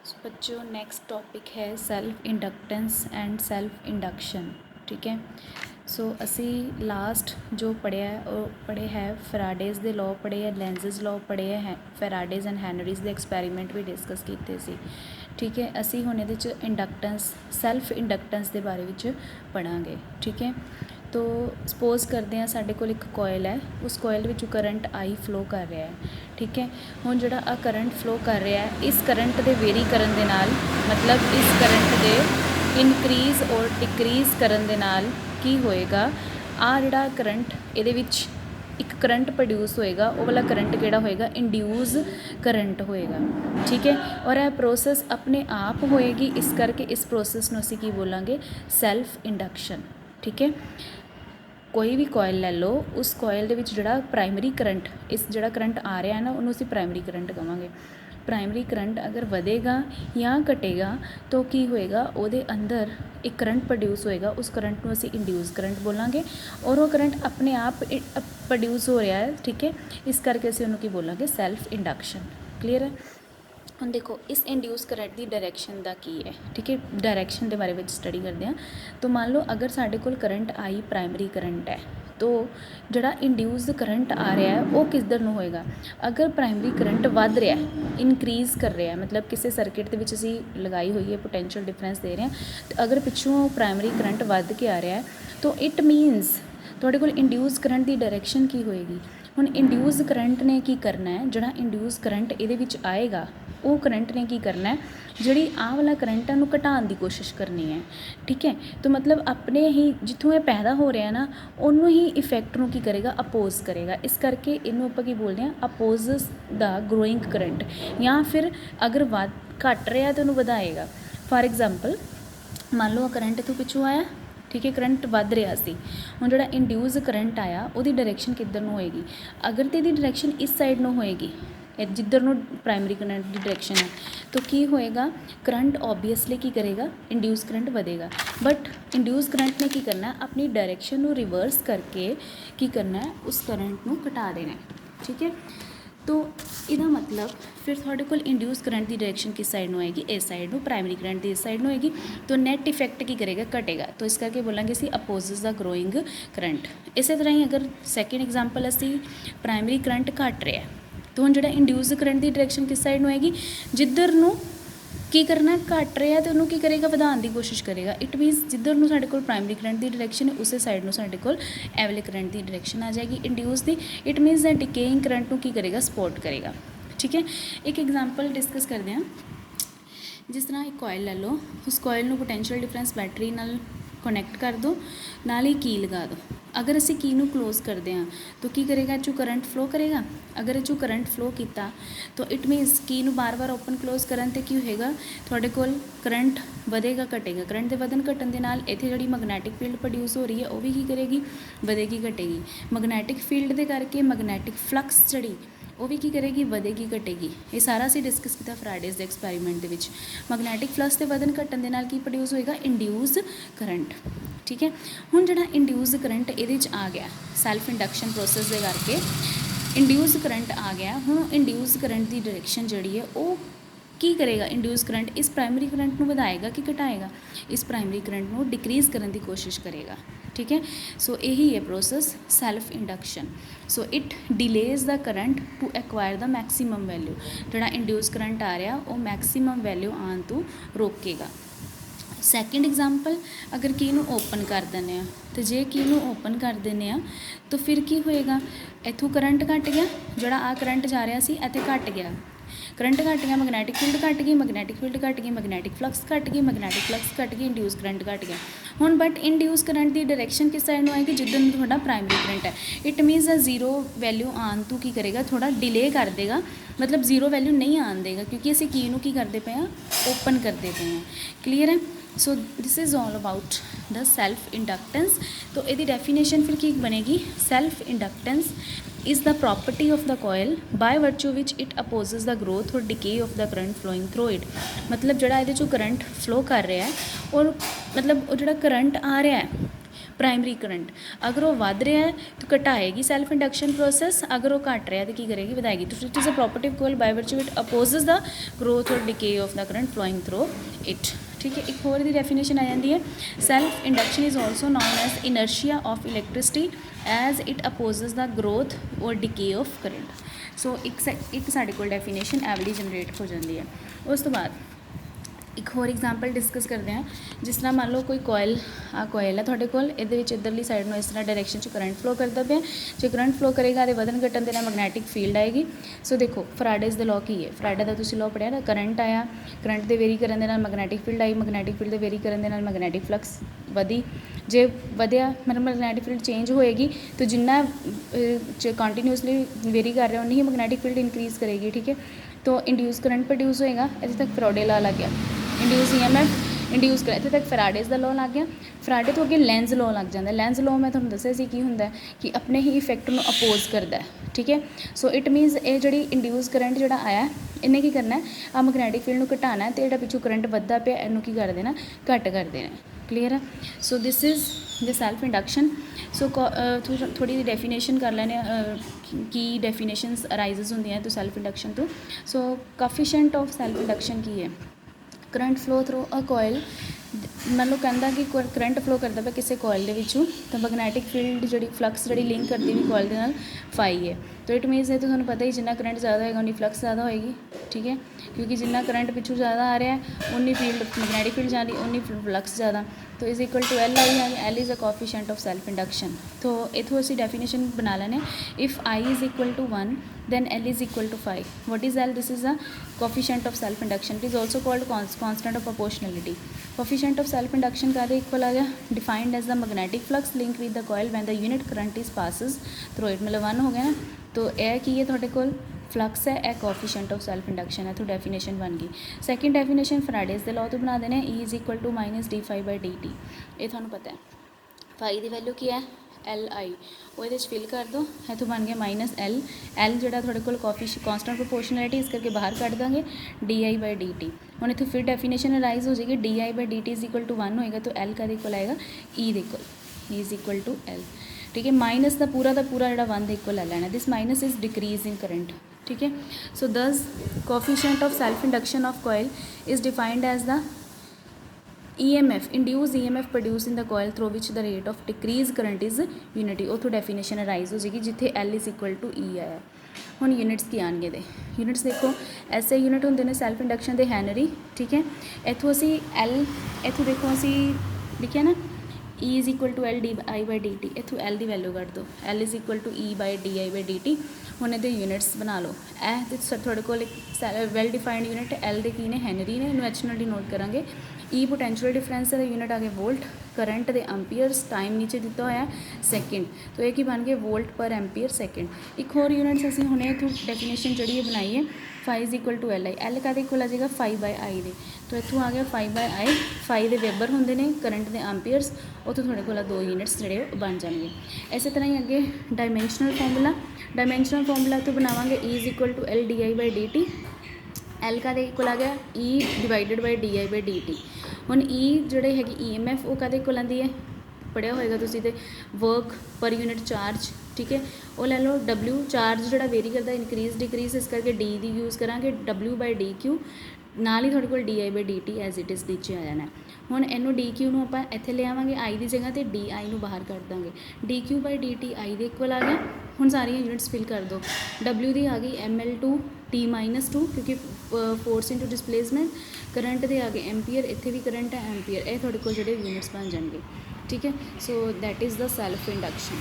सो बच्चों next topic है self inductance and self induction. ठीक है। सो असी लास्ट जो पढ़िया वो पढ़े है फैराडेज दे लॉ पढ़े है, लेंजेस लॉ पढ़े है, फैराडेज एंड हैनरीज दे एक्सपैरीमेंट भी डिस्कस किए सी। ठीक है। असी हुण इहदे च इंडक्टेंस सैल्फ इंडक्टेंस के बारे में पढ़ांगे। ठीक है। तो सपोज करते हैं साढ़े कोल एक कोयल है, उस कोयल विचों करंट आई फ्लो कर रहा है। ठीक है। हुण जिहड़ा आ करंट फ्लो कर रहा है, इस करंट के वेरी करन दे नाल मतलब इस करंट के इनक्रीज़ और डिक्रीज़ करन दे नाल की होएगा, आ जिहड़ा करंट इहदे विच एक करंट प्रोड्यूस होएगा, वो वाला करंट किहड़ा होएगा, इंड्यूस करंट होएगा। ठीक है। और यह प्रोसैस अपने आप होएगी, इस करके इस प्रोसैस नूं असीं की बोलांगे सैल्फ इंडक्शन। ठीक है। कोई भी कोयल ले लो, उस कोयल दे विच जिहड़ा प्राइमरी करंट इस जिहड़ा करंट आ रहा है ना, उन्होंने असीं प्राइमरी करंट कहांगे। प्राइमरी करंट अगर वधेगा या घटेगा तो की होएगा, उहदे अंदर एक करंट प्रोड्यूस होएगा, उस करंट नूं असीं इंड्यूस करंट बोलांगे और वो करंट अपने आप प्रोड्यूस हो रहा है। ठीक है। इस करके असीं उहनूं की बोलांगे सैल्फ इंडक्शन। क्लीयर है। हम देखो इस इंड्यूस करंट की डायरैक्शन का की है। ठीक है। डायरैक्शन के बारे में स्टडी करते हैं। तो मान लो अगर साढ़े कोल करंट आई प्राइमरी करंट है, तो जिहड़ा इंड्यूस करंट आ रहा है वो किधर नूं होएगा, अगर प्राइमरी करंट वध रहा है, इनक्रीज़ कर रहा है, मतलब किसी सर्किट के विच असीं लगाई हुई है पोटेंशियल डिफरेंस दे रहे हैं, तो अगर पिछों प्राइमरी करंट वध के आ रहा है तो इट मीनस तुहाडे कोल इंड्यूस करंट की डायरैक्शन की होएगी। हुण इंड्यूस करंट ने की करना है, जिहड़ा इंड्यूस करंट इहदे विच आएगा वो करंट ने की करना है, जिहड़ी आ वाला करंट है उन्होंने घटाने की कोशिश करनी है। ठीक है। तो मतलब अपने ही जिथों ये पैदा हो रहा है ना, उन्होंने ही इफैक्ट नूं की करेगा, अपोज करेगा। इस करके इनू आपां की बोलते हैं अपोज द ग्रोइंग करंट, या फिर अगर घट रहा है तो उन्होंने वधाएगा। फॉर एग्जाम्पल मान लो करंट इतों पिछों आया, ठीक है, करंट वध रहा सी, हुण जिहड़ा इंड्यूस करंट आया उहदी डायरैक्शन किधर नूं होएगी, अगर तो इहदी डायरैक्शन इस साइड नूं होएगी जिधर नूं प्राइमरी करंट की डायरैक्शन है, तो की होएगा, करंट ऑबवियसली की करेगा, इंड्यूस करंट वधेगा। बट इंड्यूस करंट ने की करना है, अपनी डायरैक्शन नूं रिवर्स करके की करना है, उस करंट नूं घटा देना है। ठीक है। तो इहदा मतलब फिर तुहाडे कोल इंड्यूस करंट की डायरैक्शन किस साइड नूं आएगी, इस साइड नूं, प्राइमरी करंट की इस साइड नूं होएगी, तो नैट इफैक्ट की करेगा, घटेगा। तो इस करके बोलांगे असीं अपोजिज द ग्रोइंग करंट। इस तरह ही अगर सैकेंड एग्जाम्पल असीं प्राइमरी करंट घट रहा है, तो हुण जिहड़ा इंड्यूस करंट की डायरैक्शन किस साइड नूं आएगी, जिधर नूं की करना घट रहा है तो उन्होंने की करेगा, वधाने की कोशिश करेगा। इट मीनस जिधर नूं साडे कोल प्राइमरी करंट की डायरैक्शन है, उस साइड नूं साडे कोल ए वाले करंट की डायरैक्शन आ जाएगी इंड्यूस की। इट मीनस दैट डिकेइंग करंट नूं की करेगा, सपोर्ट करेगा। ठीक है। एक एग्जाम्पल डिस्कस करते हैं। जिस तरह एक कोयल ले लो, उस कोयल नूं पोटेंशियल डिफरेंस बैटरी नाल कनैक्ट कर दो, नाल ही की लगा दो। अगर असीं की नूं क्लोज करते हैं तो की करेगा, इचों करंट फ्लो करेगा। अगर इचों करंट फ्लो किया तो इट मीनस की नूं बार बार ओपन क्लोज करन ते की होएगा, तुहाडे कोल करंट वधेगा घटेगा। करंट के वधन घटन दे नाल इत्थे जिहड़ी मैगनैटिक फील्ड प्रोड्यूस हो रही है वो भी की करेगी, वधेगी घटेगी। मैगनैटिक फील्ड के करके मैगनैटिक फ्लक्स जिहड़ी वो भी की करेगी, वधेगी घटेगी। ये सारा असीं डिस्कस किया फैराडेज दे एक्सपैरीमेंट दे विच। मैगनैटिक फ्लक्स के वधन घटन दे नाल की प्रोड्यूस होएगा, इंड्यूस करंट। ठीक है। हुण जिहड़ा इंड्यूस करंट इहदे च आ गया, सैल्फ इंडक्शन प्रोसैस दे करके इंड्यूस करंट आ गया। हुण इंड्यूस करंट की डायरैक्शन जिहड़ी है वो की करेगा, इंड्यूस करंट इस प्राइमरी करंट नूं वधाएगा कि घटाएगा, इस प्राइमरी करंट नूं डिक्रीज़ करने की कोशिश करेगा। ठीक है। सो यही है process self induction. So it delays the current to acquire the maximum value, जिहड़ा इंड्यूस करंट आ रहा वो मैक्सीमम वैल्यू आने तो रोकेगा। सैकेंड एग्जाम्पल, अगर की नूं ओपन कर देने, तो जे की नूं ओपन कर देने तो फिर की होएगा, इत्थों करंट घट गया, जिहड़ा आ करंट जा रहा सी इत्थे घट गया, करंट घट गया, मैगनैटिक फील्ड घट गई, मैगनैटिक फील्ड घट गई, मैगनैटिक फ्लक्स घट गई, मैगनैटिक फ्लक्स घट गई, इंड्यूस करंट घट गया। हुण बट इंड्यूस करंट की डायरैक्शन किस साइड आएगी, जिधर नूं तुहाडा प्राइमरी करंट है। इट मीनस जीरो वैल्यू आने तो की करेगा, थोड़ा डिले कर देगा, मतलब जीरो वैल्यू नहीं आने देगा, क्योंकि असीं की नूं की करते पे हैं, ओपन करते पे हैं। क्लीयर है। So this is all about the self inductance. तो यदी डेफिनेशन फिर की बनेगी, self inductance is the property of the coil by virtue which it opposes the growth or decay of the current flowing through it। मतलब जिहड़ा इहदे चों current flow कर रहा है और मतलब वो जिहड़ा करंट आ रहा है ਪ੍ਰਾਇਮਰੀ ਕਰੰਟ ਅਗਰ ਉਹ ਵੱਧ ਰਿਹਾ ਹੈ ਤਾਂ ਘਟਾਏਗੀ ਸੈਲਫ ਇੰਡਕਸ਼ਨ ਪ੍ਰੋਸੈਸ, ਅਗਰ ਉਹ ਘਟ ਰਿਹਾ ਤਾਂ ਕੀ ਕਰੇਗੀ, ਵਧਾਏਗੀ। तो it is a property of coil by virtue it opposes the growth और decay of the current flowing through it. ठीक है, एक होर दी डेफिनेशन आ जाती है, self induction is also known as inertia of electricity as it opposes the growth और डिके ऑफ करंट। सो एक साढ़े कोल डेफिनेशन एवली जनरेट हो जाती है। उस तो बाद एक होर एग्जाम्पल डिस्कस करते हैं, जिस तरह मान लो कोई कोयल आ कोयल है तुहाडे कोल, इहदे विच इधरली साइड में इस तरह डायरैक्शन च करंट फ्लो करता पे, जो करंट फ्लो करेगा तो वधन घटन दे नाल मैगनैटिक फील्ड आएगी। सो देखो फराडेज द लॉ की है, फराडे का तुसीं लॉ पढ़िया ना, करंट आया, करंट दे वेरी करन दे नाल magnetic field I, magnetic field they very करन दे नाल मैगनैटिक फ्लक्स वधी, जे वधिया मतलब मैगनैटिक फील्ड चेंज होएगी तो जिन्ना कंटीन्यूसली वेरी कर रहा है उन्नी ही मैगनैटिक फील्ड इंक्रीज़ करेगी। ठीक है, तो इंड्यूस करंट प्रोड्यूस होएगा, इत्थे तक फैराडे लॉ लग गया, इंड्यूस EMF इंड्यूस कर, इत्थे तक फैराडेज दा लॉ लग गया। फैराडे तो अगे लेंस लॉ लग जाता है। लेंस लॉ मैं तुहानूं दस्सिया सी की हुंदा है कि अपने ही इफेक्ट नूं अपोज करता है। ठीक है, सो इट मीनस ये जिहड़ी इंड्यूस करंट जिहड़ा आया इन्हें की करना है, आ मैगनैटिक फील्ड नूं घटाना है, तो जिहड़ा पिछों करंट वधदा पिया इहनूं की कर देना, घट कर देना। क्लीयर है, so this is the self induction. So थोड़ी डेफिनेशन कर लैने की डेफिनेशनस अराइजेज होंदियां तो सैल्फ इंडक्शन तो। सो कोफिशिएंट ऑफ सैल्फ इंडक्शन की है, करंट फ्लो थ्रू अ कोयल, मान लो कहता कि करंट फ्लो करता पे किसी कोयल के विचों, तो मैगनैटिक फील्ड जी फ्लक्स जी लिंक करती भी कोयल के नाल फाई है। तो इट मीनस ये तो तुहानूं पता ही जिन्ना करंट ज़्यादा होएगा उन्नी फ्लक्स ज़्यादा होएगी। ठीक है, क्योंकि जिन्ना करंट पिछू ज़्यादा आ रहा है उन्नी फील्ड मैगनैटिक फील्ड जा रही उन्नी फ्लक्स ज़्यादा, तो is equal to L I है, L is a coefficient of self induction. तो इथों असीं डेफिनेशन बना लैने, if I is equal to 1 then L is equal to 5. What is L? This is a coefficient of self induction. It is also called constant of proportionality. Coefficient of self induction का equal आ गया, defined as the magnetic flux linked with the coil when the unit current is passes through it, मतलब 1 हो गया ना। तो यह की है तुहाडे कोल फ्लक्स है, यह कोफिशिएंट ऑफ सैल्फ इंडक्शन है, तो डेफिनेशन बन गई। सैकेंड डेफिनेशन फैराडेज दे लॉ तो बना देने, E is equal to minus d∅/dt। ये तुहानूं पता है फाई की वैल्यू की है LI, वो ये फिल कर दो, इतों बन गया माइनस L जो थोड़े को कॉन्सटेंट प्रोपोर्शनैलिटी इस करके बाहर कट देंगे di/dt। हम इतों फिर डेफिनेशन राइज हो जाएगी, di/dt इज इक्वल टू 1 होएगा, तो L का इक्वल आएगा E दे equal, E is equal to L। ठीक है, माइनस का पूरा जो 1 इक्वल ले लेना, this minus is decrease in current. ठीक है, so this coefficient of self induction of coil is defined as the EMF, induced EMF produced in the coil through which the rate of decrease current is unity। उतो definition arise हो जाएगी जिथे L is equal to E आया। हुण units की आएंगे दे, units देखो ऐसे यूनिट होंगे ने सैल्फ इंडक्शन के हैनरी। ठीक है, इतों असी L, इतों देखो असी लिखिया ना E is equal to L/di/dt, इतों L की वैल्यू कट दो, L is equal to E/di/dt। हुण ये यूनिट्स बना लो, थोड़े को वैल डिफाइंड यूनिट L के की ने हैनरी ने, इन्हूं H नाल नोट करांगे। ई पोटेंशियल डिफरेंस है, यूनिट आ गए वोल्ट, करंट दे एम्पीयर्स, टाइम नीचे दिता होया सैकेंड, तो ये की बन गए वोल्ट पर एम्पीयर सैकेंड। एक होर यूनिट्स असीं हुणे इत्थों डेफिनेशन जी बनाई है, phi is equal to LI, L का इक्वल आ जाएगा 5/I दे, तो इत्थों आ गया 5/I, 5 दे वेबर होंदे ने, करंट दे एम्पीयर्स, उतों थोड़े को 2 यूनिट्स जोड़े बन जाएंगे। इस तरह ही अगे डायमेंशनल फॉर्मूला तो बनावांगे E is equal to L/di/dt, L का इक्वल आ गया E/di/dt। हुण E जोड़े है EMF वो कदे इक्वल आती है, पढ़िया होएगा तुसीं ते, वर्क पर यूनिट चार्ज। ठीक है, वो ले लो W, चार्ज जोड़ा वेरी करता इनक्रीज डिक्रीज, इस करके D दी यूज़ करांगे, W/dq नाल ही थोड़े को di/dt एज इट इज़ नीचे आ जाना है। हुण इनू dq नूं आपां इत्थे ले आवांगे I की जगह, तो di नूं बाहर कट देंगे, dq/dt I दे इक्वल आ गया। हुण सारियां यूनिट्स फिल कर दो, W दी आ गई mL/t-2 क्योंकि फोर्स इंटू डिसप्लेसमेंट, करंट दे आ गए एम्पीयर, इत्थे भी करंट है एम्पीयर, ये थोड़े को जोड़े यूनिट्स बन जाएंगे। ठीक है, so that is the self induction.